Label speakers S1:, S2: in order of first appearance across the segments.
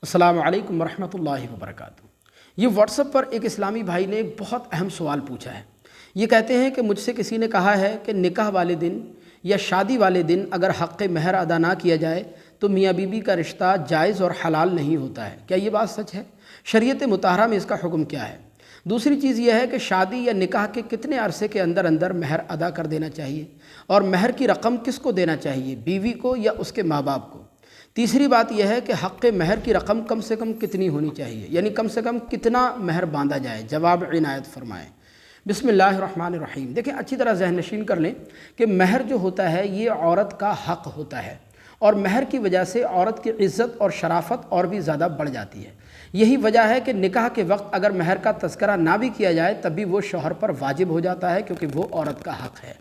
S1: السلام علیکم ورحمۃ اللہ وبرکاتہ۔ یہ واٹس ایپ پر ایک اسلامی بھائی نے ایک بہت اہم سوال پوچھا ہے۔ یہ کہتے ہیں کہ مجھ سے کسی نے کہا ہے کہ نکاح والے دن یا شادی والے دن اگر حق مہر ادا نہ کیا جائے تو میاں بیوی کا رشتہ جائز اور حلال نہیں ہوتا ہے۔ کیا یہ بات سچ ہے؟ شریعت مطہرہ میں اس کا حکم کیا ہے؟ دوسری چیز یہ ہے کہ شادی یا نکاح کے کتنے عرصے کے اندر اندر مہر ادا کر دینا چاہیے، اور مہر کی رقم کس کو دینا چاہیے، بیوی کو یا اس کے ماں باپ کو؟ تیسری بات یہ ہے کہ حق مہر کی رقم کم سے کم کتنی ہونی چاہیے، یعنی کم سے کم کتنا مہر باندھا جائے؟ جواب عنایت فرمائیں۔ بسم اللہ الرحمن الرحیم۔ دیکھیں، اچھی طرح ذہن نشین کر لیں کہ مہر جو ہوتا ہے یہ عورت کا حق ہوتا ہے، اور مہر کی وجہ سے عورت کی عزت اور شرافت اور بھی زیادہ بڑھ جاتی ہے۔ یہی وجہ ہے کہ نکاح کے وقت اگر مہر کا تذکرہ نہ بھی کیا جائے تب بھی وہ شوہر پر واجب ہو جاتا ہے، کیونکہ وہ عورت کا حق ہے۔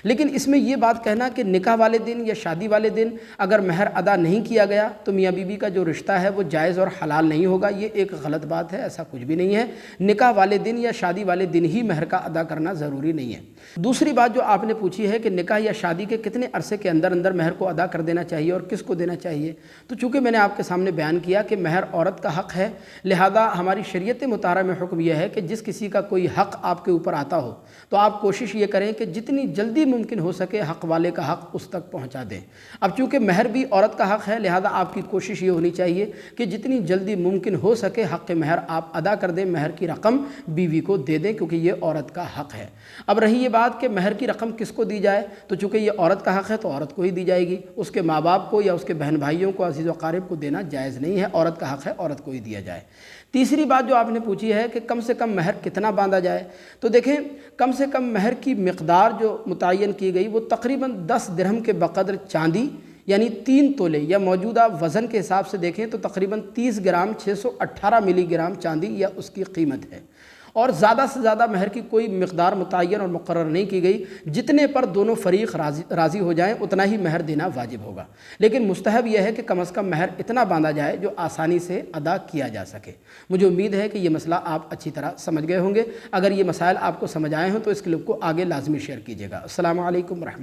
S1: لیکن اس میں یہ بات کہنا کہ نکاح والے دن یا شادی والے دن اگر مہر ادا نہیں کیا گیا تو میاں بیوی کا جو رشتہ ہے وہ جائز اور حلال نہیں ہوگا، یہ ایک غلط بات ہے۔ ایسا کچھ بھی نہیں ہے۔ نکاح والے دن یا شادی والے دن ہی مہر کا ادا کرنا ضروری نہیں ہے۔ دوسری بات جو آپ نے پوچھی ہے کہ نکاح یا شادی کے کتنے عرصے کے اندر اندر مہر کو ادا کر دینا چاہیے اور کس کو دینا چاہیے، تو چونکہ میں نے آپ کے سامنے بیان کیا کہ مہر عورت کا حق ہے، لہذا ہماری شریعت مطہرہ میں حکم یہ ہے کہ جس کسی کا کوئی حق آپ کے اوپر آتا ہو تو آپ کوشش یہ کریں کہ جتنی جلدی ممکن ہو سکے حق والے کا حق اس تک پہنچا دیں۔ اب چونکہ مہر بھی عورت کا حق ہے، لہذا آپ کی کوشش یہ ہونی چاہیے کہ جتنی جلدی ممکن ہو سکے حق مہر آپ ادا کر دیں، مہر کی رقم بیوی کو دے دیں، کیونکہ یہ عورت کا حق ہے۔ اب رہی یہ بات کہ مہر کی رقم کس کو دی جائے، تو چونکہ یہ عورت کا حق ہے تو عورت کو ہی دی جائے گی، اس کے ماں باپ کو یا اس کے بہن بھائیوں کو، عزیز و اقارب کو دینا جائز نہیں ہے۔ عورت کا حق ہے، عورت کو ہی دیا جائے۔ تیسری بات جو آپ نے پوچھی ہے کہ کم سے کم مہر کتنا باندھا جائے، تو دیکھیں کم سے کم مہر کی مقدار جو متعین کی گئی وہ تقریباً 10 درہم کے بقدر چاندی، یعنی 3 تولے، یا موجودہ وزن کے حساب سے دیکھیں تو تقریباً 30 گرام 618 ملی گرام چاندی یا اس کی قیمت ہے۔ اور زیادہ سے زیادہ مہر کی کوئی مقدار متعین اور مقرر نہیں کی گئی، جتنے پر دونوں فریق راضی ہو جائیں اتنا ہی مہر دینا واجب ہوگا۔ لیکن مستحب یہ ہے کہ کم از کم مہر اتنا باندھا جائے جو آسانی سے ادا کیا جا سکے۔ مجھے امید ہے کہ یہ مسئلہ آپ اچھی طرح سمجھ گئے ہوں گے۔ اگر یہ مسائل آپ کو سمجھ آئے ہوں تو اس کلپ کو آگے لازمی شیئر کیجیے گا۔ السلام علیکم ورحمۃ اللہ۔